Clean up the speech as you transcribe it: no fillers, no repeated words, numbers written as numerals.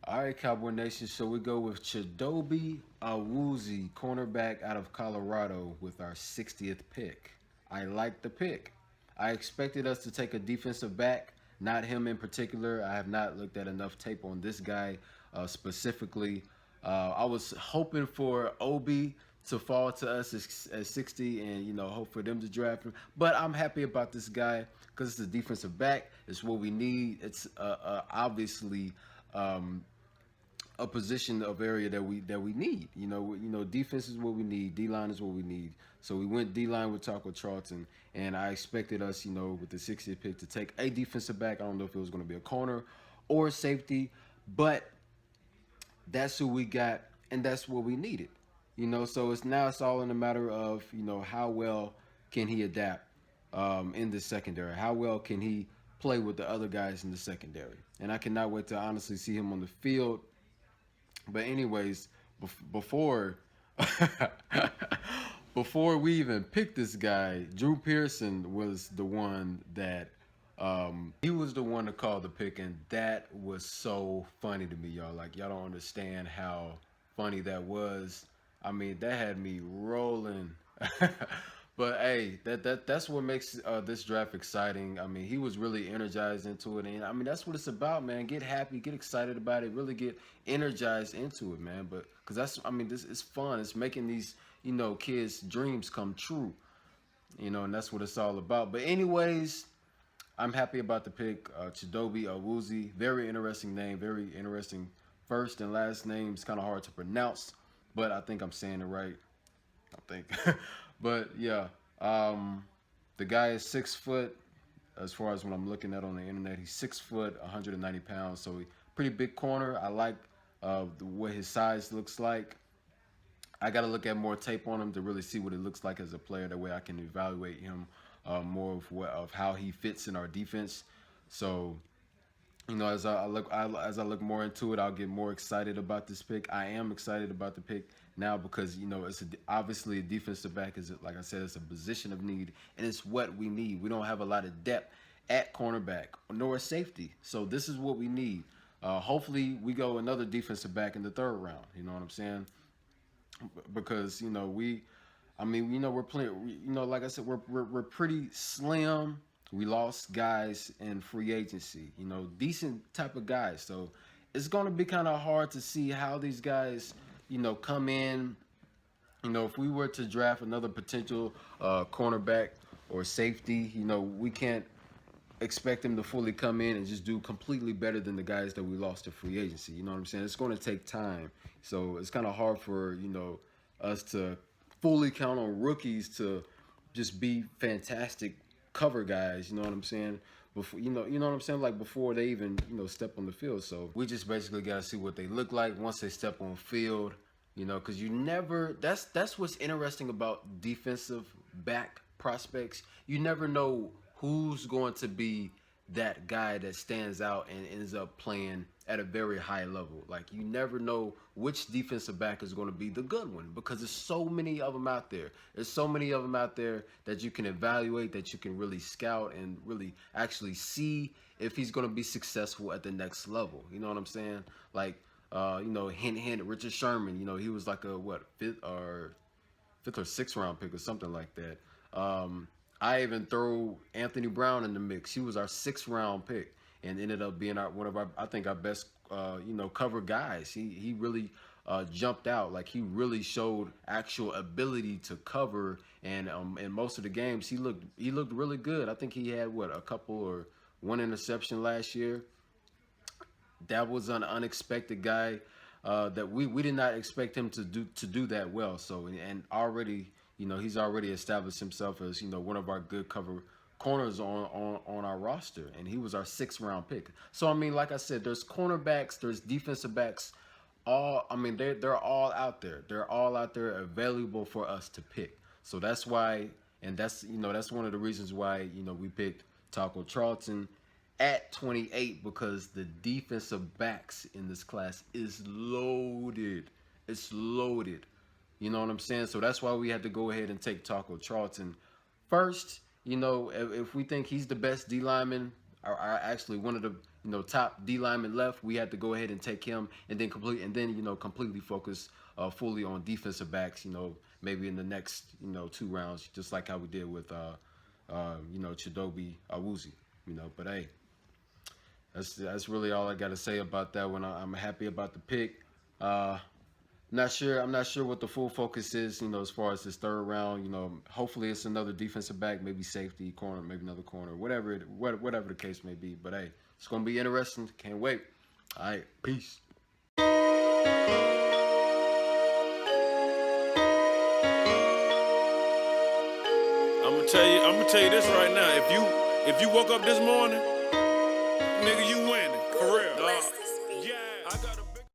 All right, Cowboy Nation. So we go with Chidobe Awuzie, cornerback out of Colorado, with our 60th pick. I like the pick. I expected us to take a defensive back, not him in particular. I have not looked at enough tape on this guy specifically. I was hoping for Obi to fall to us at 60 and, hope for them to draft him. But I'm happy about this guy because it's a defensive back. It's what we need. It's obviously a position of area that we need. Defense is what we need. D line is what we need. So we went D line with Taco Charlton, and I expected us, with the 60th pick, to take a defensive back. I don't know if it was going to be a corner or a safety, but that's who we got, and that's what we needed. So it's all in a matter of how well can he adapt in the secondary. How well can he play with the other guys in the secondary? And I cannot wait to honestly see him on the field. But anyways, before before we even picked this guy, Drew Pearson was the one that he was the one to call the pick, and that was so funny to me, y'all. Like, y'all don't understand how funny that was. I mean, that had me rolling. But hey, that's what makes this draft exciting. I mean, he was really energized into it, and I mean that's what it's about, man. Get happy, get excited about it, really get energized into it, man. But because this is fun. It's making these kids' dreams come true, and that's what it's all about. But anyways, I'm happy about the pick. Chidobe Awuzie, very interesting name, very interesting first and last name. It's kind of hard to pronounce, but I think I'm saying it right. I think. But yeah, the guy is 6 foot. As far as what I'm looking at on the internet, he's 6 foot, 190 pounds. So pretty big corner. I like what his size looks like. I got to look at more tape on him to really see what it looks like as a player. That way I can evaluate him more of how he fits in our defense. So as I look more into it, I'll get more excited about this pick. I am excited about the pick now because it's obviously a defensive back is, like I said, it's a position of need, and it's what we need. We don't have a lot of depth at cornerback nor safety, so this is what we need. Hopefully, we go another defensive back in the third round. You know what I'm saying? Because we're playing. Like I said, we're pretty slim. We lost guys in free agency. Decent type of guys. So it's going to be kind of hard to see how these guys, come in. If we were to draft another potential cornerback or safety, we can't expect them to fully come in and just do completely better than the guys that we lost to free agency. You know what I'm saying? It's going to take time. So it's kind of hard for, us to fully count on rookies to just be fantastic cover guys, you know what I'm saying? Before you know what I'm saying? Like before they even, step on the field. So we just basically gotta see what they look like once they step on field, because you never that's what's interesting about defensive back prospects. You never know who's going to be that guy that stands out and ends up playing at a very high level. Like, you never know which defensive back is going to be the good one because there's so many of them out there. There's so many of them out there that you can evaluate, that you can really scout and really actually see if he's going to be successful at the next level. You know what I'm saying? Like, hint, Richard Sherman. He was like a fifth or sixth round pick or something like that. I even throw Anthony Brown in the mix. He was our 6th round pick and ended up being one of our best cover guys. He really jumped out. Like, he really showed actual ability to cover, and in most of the games he looked really good. I think he had a couple or one interception last year. That was an unexpected guy that we did not expect him to do that well. So, and already, he's already established himself as one of our good cover corners on our roster, and he was our 6th round pick. So I mean, like I said, there's cornerbacks, there's defensive backs. They're all out there. They're all out there available for us to pick. So that's why, and that's one of the reasons why we picked Taco Charlton at 28, because the defensive backs in this class is loaded. It's loaded. You know what I'm saying? So that's why we had to go ahead and take Taco Charlton first. If we think he's the best D lineman, or actually one of the, top D lineman left, we had to go ahead and take him, and then completely focus fully on defensive backs. Maybe in the next 2 rounds, just like how we did with Chidobe, Awuzie. But hey, that's really all I got to say about that one. I'm happy about the pick. Not sure. I'm not sure what the full focus is. As far as this third round. Hopefully it's another defensive back, maybe safety, corner, maybe another corner, whatever the case may be. But hey, it's gonna be interesting. Can't wait. All right, peace. I'm gonna tell you this right now. If you woke up this morning, nigga, you win.